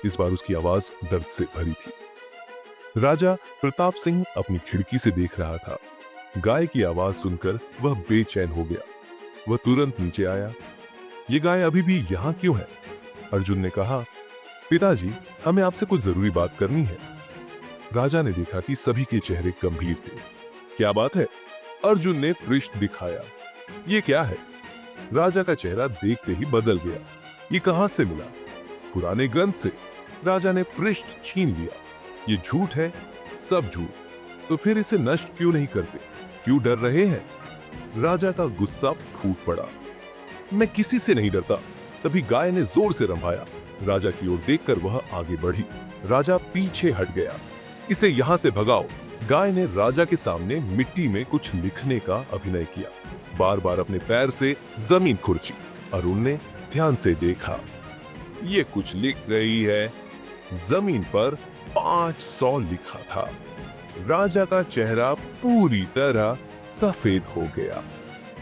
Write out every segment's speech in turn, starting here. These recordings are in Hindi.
इस बार उसकी आवाज दर्द से भरी थी। राजा प्रताप सिंह अपनी खिड़की से देख रहा था। गाय की आवाज सुनकर वह बेचैन हो गया। वह तुरंत नीचे आया। ये गाय अभी भी यहाँ क्यों है? अर्जुन ने कहा, पिताजी, हमें आपसे कुछ जरूरी बात करनी है। राजा ने देखा कि सभी के चेहरे गंभीर थे। क्या बात है? अर्जुन ने पृष्ठ दिखाया। ये क्या है? राजा का चेहरा देखते ही बदल गया। ये कहां से मिला? पुराने ग्रंथ से। राजा ने पृष्ठ छीन लिया। ये झूठ है, सब झूठ। तो फिर इसे नष्ट क्यों नहीं करते? क्यों डर रहे हैं? राजा का गुस्सा फूट पड़ा। मैं किसी से नहीं डरता। तभी गाय ने जोर से रंभाया। राजा की ओर देखकर वह आगे बढ़ी। राजा पीछे हट गया। इसे यहां से भगाओ। गाय ने राजा के सामने मिट्टी में कुछ लिखने का अभिनय किया। बार बार अपने पैर से जमीन खुरची। अरुण ने ध्यान से देखा। ये कुछ लिख रही है। जमीन पर 500 लिखा था। राजा का चेहरा पूरी तरह सफेद हो गया।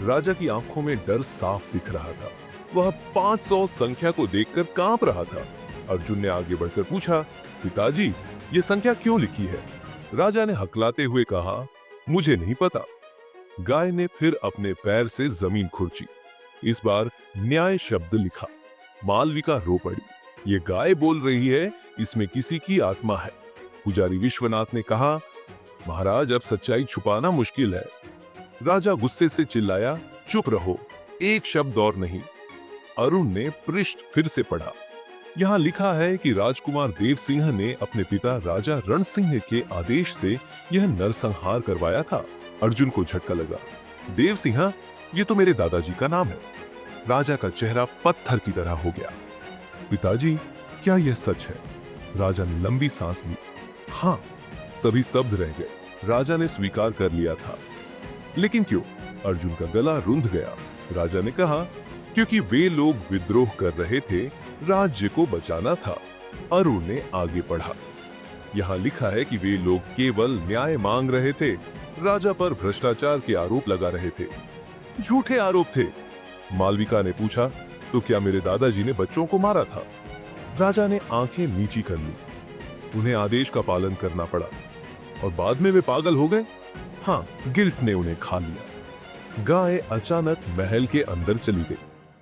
राजा की आंखों में डर साफ दिख रहा था। वह 500 संख्या को देखकर कांप रहा था। अर्जुन ने आगे बढ़कर पूछा, पिताजी, ये संख्या क्यों लिखी है? राजा ने हकलाते हुए कहा, मुझे नहीं पता। गाय ने फिर अपने पैर से जमीन खुरची। इस बार न्याय शब्द लिखा। मालविका रो पड़ी। ये गाय बोल रही है, इसमें किसी की आत्मा है। पुजारी विश्वनाथ ने कहा, महाराज, अब सच्चाई छुपाना मुश्किल है। राजा गुस्से से चिल्लाया, चुप रहो, एक शब्द और नहीं। अरुण ने पृष्ठ फिर से पढ़ा। यहाँ लिखा है कि राजकुमार देव सिंह ने अपने पिता राजा रण सिंह के आदेश से यह नरसंहार करवाया था। अर्जुन को झटका लगा। देव सिंह, ये तो मेरे दादाजी का नाम है। राजा का चेहरा पत्थर की तरह हो गया। पिताजी, क्या यह सच है? राजा ने लंबी सांस ली। हाँ। सभी स्तब्ध रह गए। राजा ने स्वीकार कर लिया था। लेकिन क्यों? अर्जुन का गला रुंध गया। राजा ने कहा, क्योंकि वे लोग विद्रोह कर रहे थे, राज्य को बचाना था। अरुण ने आगे पढ़ा। यहाँ लिखा है कि वे लोग केवल न्याय मांग रहे थे, राजा पर भ्रष्टाचार के आरोप लगा रहे थे। झूठे आरोप थे। मालविका ने पूछा, तो क्या मेरे दादाजी ने बच्चों को मारा था? राजा ने आंखें नीची कर ली। उन्हें आदेश का पालन करना पड़ा और बाद में वे पागल हो गए। हाँ, गिल्ट ने उन्हें खा लिया। गाय अचानक महल के अंदर चली गई।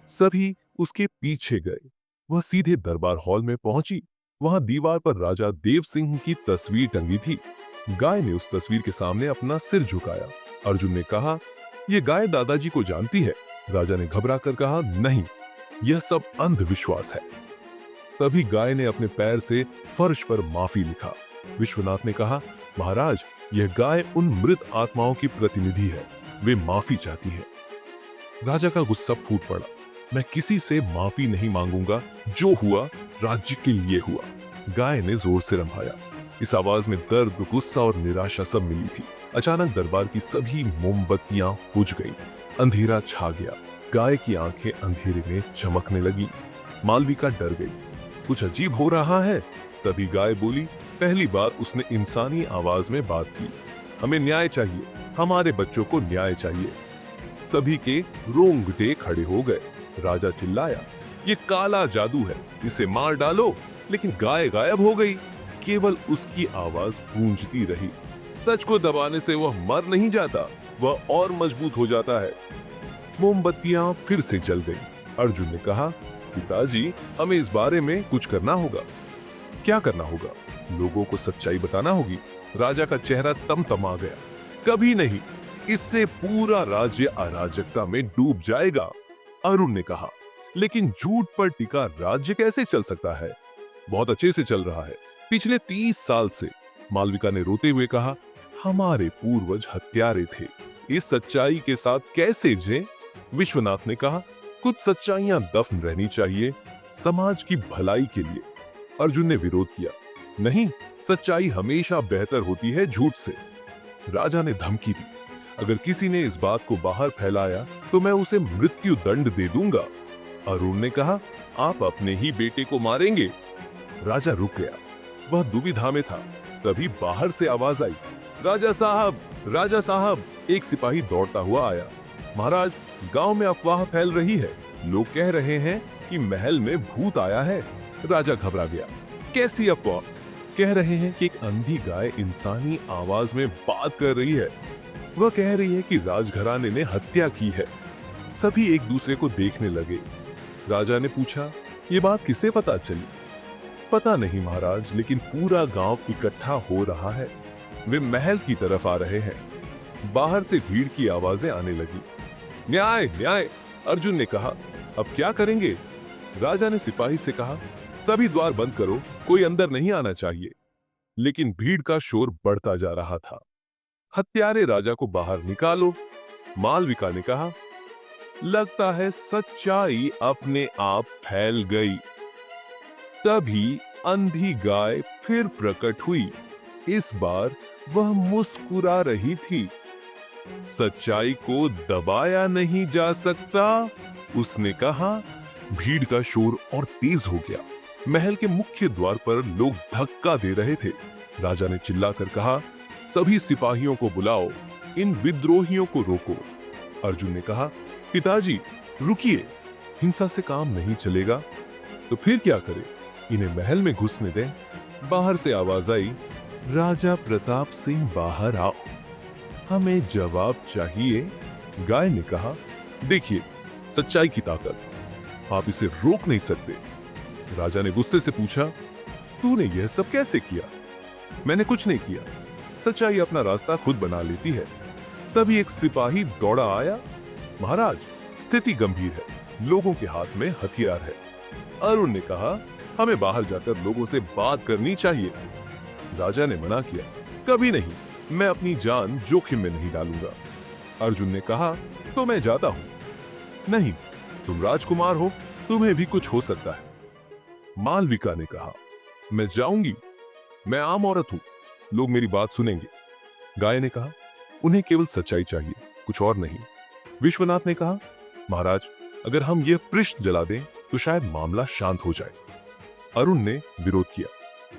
सभी उसके पीछे गए। वह सीधे दरबार हॉल में पहुंची। वहां दीवार पर राजा देव सिंह की तस्वीर टंगी थी। गाय ने उस तस्वीर के सामने अपना सिर झुकाया। अर्जुन ने कहा, यह गाय दादाजी को जानती है। राजा ने घबरा कर कहा, नहीं, यह सब अंधविश्वास है। तभी गाय ने अपने पैर से फर्श पर माफी लिखा। विश्वनाथ ने कहा, महाराज, यह गाय उन मृत आत्माओं की प्रतिनिधि है। वे माफी चाहती है। राजा का गुस्सा फूट पड़ा। मैं किसी से माफी नहीं मांगूंगा। जो हुआ राज्य के लिए हुआ। गाय ने जोर से रंभाया। इस आवाज में दर्द, गुस्सा और निराशा सब मिली थी। अचानक दरबार की सभी मोमबत्तियां बुझ गईं। अंधेरा छा गया। गाय की आंखें अंधेरे में चमकने लगी। मालविका डर गई। कुछ अजीब हो रहा है। तभी गाय बोली। पहली बार उसने इंसानी आवाज में बात की। हमें न्याय चाहिए। हमारे बच्चों को न्याय चाहिए। सभी के रोंगटे खड़े हो गए। राजा चिल्लाया, ये काला जादू है, इसे मार डालो। लेकिन गाय गायब हो गई। केवल उसकी आवाज गूंजती रही। सच को दबाने से वह मर नहीं जाता, वह और मजबूत हो जाता है। मोमबत्तियां फिर से जल गई। अर्जुन ने कहा, पिताजी, हमें इस बारे में कुछ करना होगा। क्या करना होगा? लोगों को सच्चाई बताना होगी। राजा का चेहरा तमतमा गया। कभी नहीं, इससे पूरा राज्य अराजकता में डूब जाएगा। अरुण ने कहा, लेकिन झूठ पर टिका राज्य कैसे चल सकता है? बहुत अच्छे से चल रहा है, पिछले 30 साल से। मालविका ने रोते हुए कहा, हमारे पूर्वज हत्यारे थे, इस सच्चाई के साथ कैसे जिए? विश्वनाथ ने कहा, कुछ सच्चाइयां दफन रहनी चाहिए, समाज की भलाई के लिए। अर्जुन ने विरोध किया, नहीं, सच्चाई हमेशा बेहतर होती है झूठ से। राजा ने धमकी दी, अगर किसी ने इस बात को बाहर फैलाया तो मैं उसे मृत्यु दंड दे दूंगा। अरुण ने कहा, आप अपने ही बेटे को मारेंगे? राजा रुक गया। वह दुविधा में था। तभी बाहर से आवाज आई, राजा साहब, राजा साहब। एक सिपाही दौड़ता हुआ आया। महाराज, गांव में अफवाह फैल रही है। लोग कह रहे हैं कि महल में भूत आया है। राजा घबरा गया। कैसी अफवाह? कह रहे हैं कि एक अंधी गाय इंसानी आवाज में बात कर रही है। वह कह रही है कि राजघराने ने हत्या की है। सभी एक दूसरे को देखने लगे। राजा ने पूछा, ये बात किसे पता चली? पता नहीं महाराज, लेकिन पूरा गांव इकट्ठा हो रहा है। वे महल की तरफ आ रहे हैं। बाहर से भीड़ की आवाजें आने लगी। न्याय न्याय, अर्जुन ने कहा। अब क्या करेंगे? राजा ने सिपाही से कहा, सभी द्वार बंद करो, कोई अंदर नहीं आना चाहिए। लेकिन भीड़ का शोर बढ़ता जा रहा था। हत्यारे राजा को बाहर निकालो। मालविका ने कहा, लगता है सच्चाई अपने आप फैल गई। तभी अंधी गाय फिर प्रकट हुई। इस बार वह मुस्कुरा रही थी। सच्चाई को दबाया नहीं जा सकता, उसने कहा। भीड़ का शोर और तेज हो गया। महल के मुख्य द्वार पर लोग धक्का दे रहे थे। राजा ने चिल्लाकर कहा, सभी सिपाहियों को बुलाओ, इन विद्रोहियों को रोको। अर्जुन ने कहा, पिताजी रुकिए, हिंसा से काम नहीं चलेगा। तो फिर क्या करें? इन्हें महल में घुसने दें। बाहर से आवाज आई, राजा प्रताप सिंह बाहर आओ, हमें जवाब चाहिए। गाय ने कहा, देखिए सच्चाई की ताकत, आप इसे रोक नहीं सकते। राजा ने गुस्से से पूछा, तूने यह सब कैसे किया? मैंने कुछ नहीं किया, सच्चाई अपना रास्ता खुद बना लेती है। तभी एक सिपाही दौड़ा आया, महाराज स्थिति गंभीर है, लोगों के हाथ में हथियार है। अरुण ने कहा, हमें बाहर जाकर लोगों से बात करनी चाहिए। राजा ने मना किया, कभी नहीं, मैं अपनी जान जोखिम में नहीं डालूंगा। अर्जुन ने कहा, तो मैं जाता हूं। नहीं, तुम राजकुमार हो, तुम्हें भी कुछ हो सकता है। मालविका ने कहा, मैं जाऊंगी, मैं आम औरत हूं, लोग मेरी बात सुनेंगे। गाय ने कहा, उन्हें केवल सच्चाई चाहिए, कुछ और नहीं। विश्वनाथ ने कहा, महाराज अगर हम यह पृष्ठ जला दें तो शायद मामला शांत हो जाए। अरुण ने विरोध किया,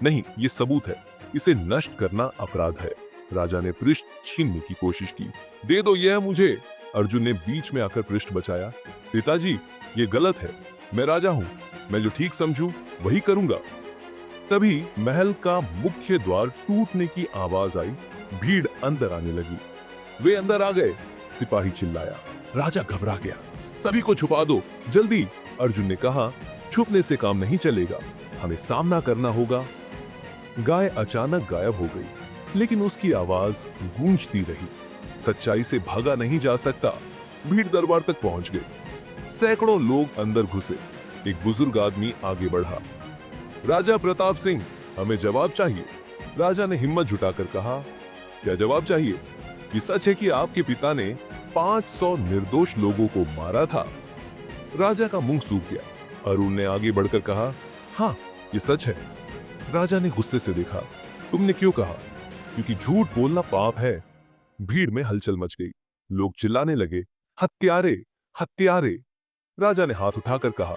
नहीं, ये सबूत है, इसे नष्ट करना अपराध है। राजा ने पृष्ठ छीनने की कोशिश की। दे दो यह मुझे। अर्जुन ने बीच में आकर पृष्ठ बचाया। पिताजी ये गलत है, मैं राजा हूं, मैं जो ठीक समझूं वही करूंगा। तभी महल का मुख्य द्वार टूटने की आवाज आई। भीड़ अंदर आने लगी। वे अंदर आ गए। सिपाही चिल्लाया। राजा घबरा गया। सभी को छुपा दो, जल्दी। अर्जुन ने कहा, छुपने से काम नहीं चलेगा, हमें सामना करना होगा। गाय अचानक गायब हो गई, लेकिन उसकी आवाज गूंजती रही। सच्चाई से भागा नहीं जा सकता। भीड़ दरबार तक पहुंच गई। सैकड़ों लोग अंदर घुसे। एक बुजुर्ग आदमी आगे बढ़ा। राजा प्रताप सिंह, हमें जवाब चाहिए। राजा ने हिम्मत जुटाकर कहा, क्या जवाब चाहिए? ये सच है कि आपके पिता ने 500 निर्दोष लोगों को मारा था? राजा का मुंह सूख गया। अरुण ने आगे बढ़कर कहा, हाँ ये सच है। राजा ने गुस्से से देखा, तुमने क्यों कहा? क्योंकि झूठ बोलना पाप है। भीड़ में हलचल मच गई। लोग चिल्लाने लगे, हत्यारे हत्यारे। राजा ने हाथ उठाकर कहा,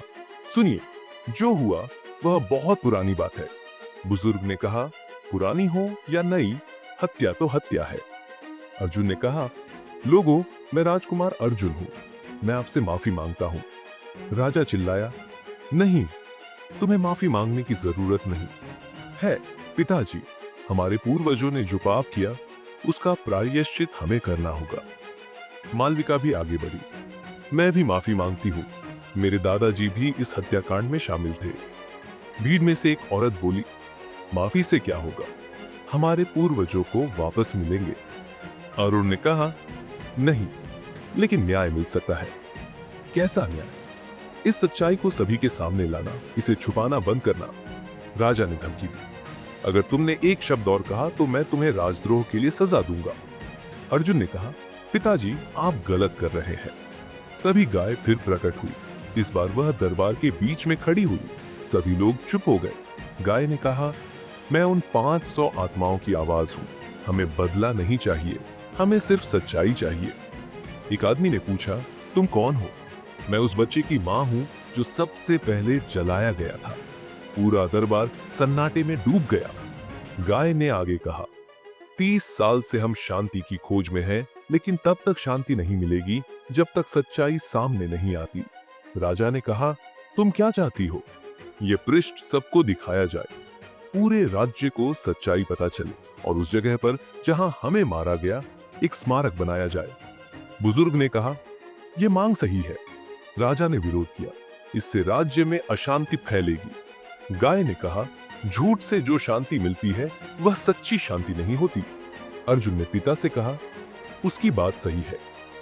सुनिए, जो हुआ वह बहुत पुरानी बात है। बुजुर्ग ने कहा, पुरानी हो या नई, हत्या तो हत्या है। अर्जुन ने कहा, लोगों, मैं राजकुमार अर्जुन हूं, मैं आपसे माफी मांगता हूं। राजा चिल्लाया, नहीं, तुम्हें माफी मांगने की जरूरत नहीं है। पिताजी, हमारे पूर्वजों ने जो पाप किया उसका प्रायश्चित हमें करना होगा। मालविका भी आगे बढ़ी, मैं भी माफी मांगती हूँ, मेरे दादाजी भी इस हत्याकांड में शामिल थे। भीड़ में से एक औरत बोली, माफी से क्या होगा, हमारे पूर्वजों को वापस मिलेंगे। अरुण ने कहा, नहीं, लेकिन न्याय मिल सकता है। कैसा न्याय? इस सच्चाई को सभी के सामने लाना, इसे छुपाना बंद करना। राजा ने धमकी दी, अगर तुमने एक शब्द और कहा तो मैं तुम्हें राजद्रोह के लिए सजा दूंगा। अर्जुन ने कहा, पिताजी आप गलत कर रहे हैं। तभी गाय फिर प्रकट हुई। इस बार वह दरबार के बीच में खड़ी हुई। सभी लोग चुप हो गए। गाय ने कहा, मैं उन 500 आत्माओं की आवाज हूं, हमें बदला नहीं चाहिए, हमें सिर्फ सच्चाई चाहिए। एक आदमी ने पूछा, तुम कौन हो? मैं उस बच्चे की मां हूं जो सबसे पहले जलाया गया था। पूरा दरबार सन्नाटे में डूब गया। गाय ने आगे कहा, 30 साल से हम शांति की खोज में हैं, लेकिन तब तक शांति नहीं मिलेगी जब तक सच्चाई सामने नहीं आती। राजा ने कहा, तुम क्या चाहती हो? यह पृष्ठ सबको दिखाया जाए। पूरे राज्य को सच्चाई पता चले और उस जगह पर जहां हमें मारा गया एक स्मारक बनाया जाए। बुजुर्ग ने कहा, यह मांग सही है। राजा ने विरोध किया, इससे राज्य में अशांति फैलेगी। गाय ने कहा, झूठ से जो शांति मिलती है वह सच्ची शांति नहीं होती। अर्जुन ने पिता से कहा, उसकी बात सही है,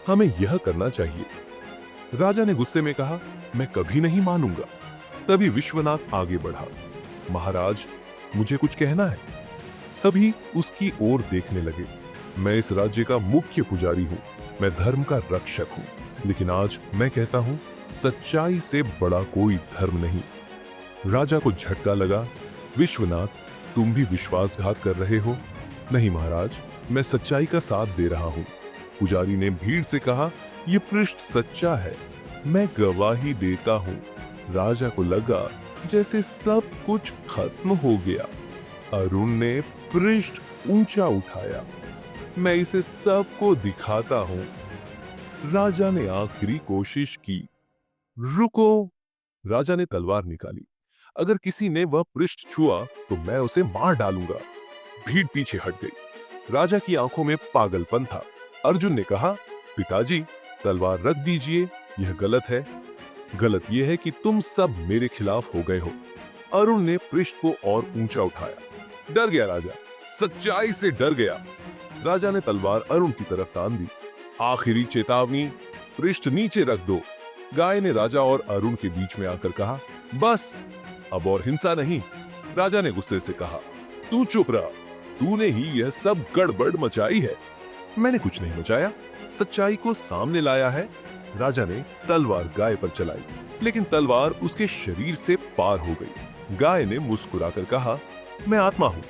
हमें यह करना चाहिए। राजा ने गुस्से में कहा, मैं कभी नहीं मानूंगा। तभी विश्वनाथ आगे बढ़ा, महाराज मुझे कुछ कहना है। सभी उसकी ओर देखने लगे। मैं इस राज्य का मुख्य पुजारी हूं, मैं धर्म का रक्षक हूं, लेकिन आज मैं कहता हूं सच्चाई से बड़ा कोई धर्म नहीं। राजा को झटका लगा, विश्वनाथ तुम भी विश्वासघात कर रहे हो। नहीं महाराज, मैं सच्चाई का साथ दे रहा हूं। पुजारी ने भीड़ से कहा, यह पृष्ठ सच्चा है, मैं गवाही देता हूं। राजा को लगा जैसे सब कुछ खत्म हो गया। अरुण ने पृष्ठ ऊंचा उठाया, मैं इसे सबको दिखाता हूं। राजा ने आखिरी कोशिश की। रुको! राजा ने तलवार निकाली, अगर किसी ने वह पृष्ठ छुआ तो मैं उसे मार डालूंगा। भीड़ पीछे हट गई। राजा की आंखों में पागलपन था। अर्जुन ने कहा, पिताजी तलवार रख दीजिए, यह गलत है। गलत यह है कि तुम सब मेरे खिलाफ हो गए हो। अरुण ने पृष्ठ को और ऊंचा उठाया। डर गया राजा, सच्चाई से डर गया। राजा ने तलवार अरुण की तरफ तान दी। आखिरी चेतावनी, पृष्ठ नीचे रख दो। गाय ने राजा और अरुण के बीच में आकर कहा, बस अब और हिंसा नहीं। राजा ने गुस्से से कहा, तू चुप रहा, तूने ही यह सब गड़बड़ मचाई है। मैंने कुछ नहीं मचाया, सच्चाई को सामने लाया है। राजा ने तलवार गाय पर चलाई, लेकिन तलवार उसके शरीर से पार हो गई। गाय ने मुस्कुराकर कहा, मैं आत्मा हूं,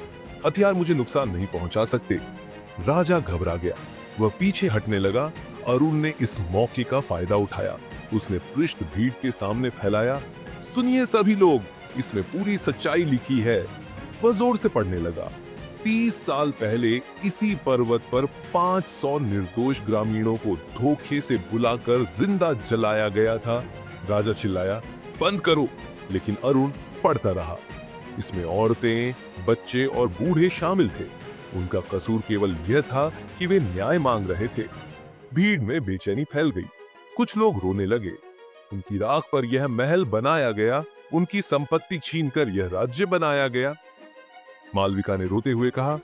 हथियार मुझे नुकसान नहीं पहुंचा सकते। राजा घबरा गया, वह पीछे हटने लगा। अरुण ने इस मौके का फायदा उठाया। उसने पृष्ठ भीड़ के सामने फैलाया। सुनिए सभी लोग, इसमें पूरी सच्चाई लिखी है। वह जोर से पढ़ने लगा। 30 साल पहले इसी पर्वत पर 500 निर्दोष ग्रामीणों को धोखे से बुलाकर जिंदा जलाया गया था। राजा चिल्लाया, बंद करो, लेकिन अरुण पढ़ता रहा। इसमें औरतें, बच्चे और बूढ़े शामिल थे। उनका कसूर केवल यह था कि वे न्याय मांग रहे थे। भीड़ में बेचैनी फैल गई। कुछ लोग रोने लगे। उनकी राख पर यह महल बनाया गया, उनकी संपत्ति छीनकर यह राज्य बनाया गया। मालविका ने रोते हुए कहा,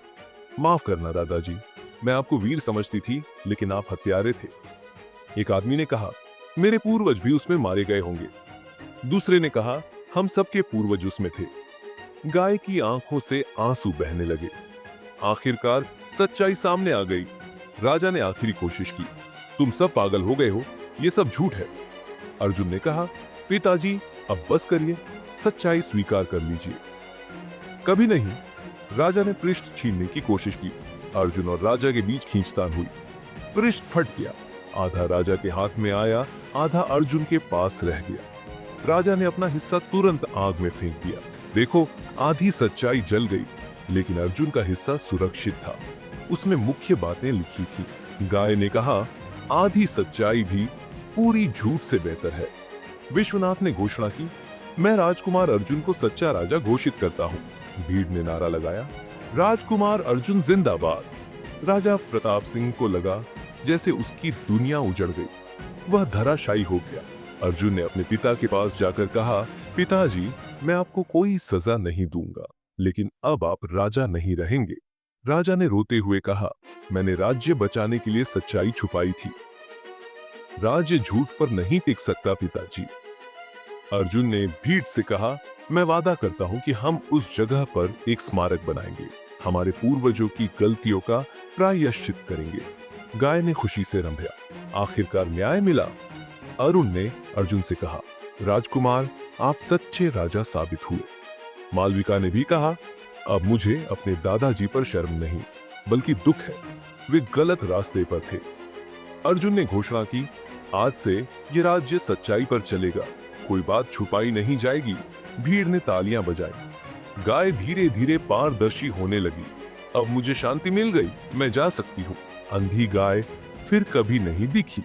माफ करना दादाजी, मैं आपको वीर समझती थी, लेकिन आप हत्यारे थे। एक आदमी ने कहा, मेरे पूर्वज भी उसमें मारे गए होंगे। दूसरे ने कहा, हम सबके पूर्वज उसमें थे। गाय की आंखों से आंसू बहने लगे। आखिरकार सच्चाई सामने आ गई। राजा ने आखिरी कोशिश की, तुम सब पागल हो गए हो, यह सब झूठ है। अर्जुन ने कहा, पिताजी अब बस करिए, सच्चाई स्वीकार कर लीजिए। कभी नहीं। राजा ने पृष्ठ छीनने की कोशिश की। अर्जुन और राजा के बीच खींचतान हुई। पृष्ठ फट गया। आधा राजा के हाथ में आया, आधा अर्जुन के पास रह गया। राजा ने अपना हिस्सा तुरंत आग में फेंक दिया। देखो, आधी सच्चाई जल गई, लेकिन अर्जुन का हिस्सा सुरक्षित था। उसमें मुख्य बातें लिखी थी। गाय ने कहा, आधी सच्चाई भी पूरी झूठ से बेहतर है। विश्वनाथ ने घोषणा की, मैं राजकुमार अर्जुन को सच्चा राजा घोषित करता हूं। भीड़ ने नारा लगाया, राजकुमार अर्जुन जिंदाबाद। राजा प्रताप सिंह को लगा जैसे उसकी दुनिया उजड़ गई। वह धराशायी हो गया। अर्जुन ने अपने पिता के पास जाकर कहा, पिताजी मैं आपको कोई सजा नहीं दूंगा, लेकिन अब आप राजा नहीं रहेंगे। राजा ने रोते हुए कहा, मैंने राज्य बचाने के लिए सच्चाई छुपाई थी। राज्य झूठ पर नहीं टिक सकता पिताजी। अर्जुन ने भीड़ से कहा, मैं वादा करता हूं कि हम उस जगह पर एक स्मारक बनाएंगे, हमारे पूर्वजों की गलतियों का प्रायश्चित करेंगे। गाय ने खुशी से रंभा, आखिरकार न्याय मिला। अरुण ने अर्जुन से कहा, राजकुमार आप सच्चे राजा साबित हुए। मालविका ने भी कहा, अब मुझे अपने दादाजी पर शर्म नहीं बल्कि दुख है, वे गलत रास्ते पर थे। अर्जुन ने घोषणा की, आज से ये राज्य सच्चाई पर चलेगा, कोई बात छुपाई नहीं जाएगी। भीड़ ने तालियां बजाई। गाय धीरे धीरे पारदर्शी होने लगी। अब मुझे शांति मिल गई, मैं जा सकती हूँ। अंधी गाय फिर कभी नहीं दिखी।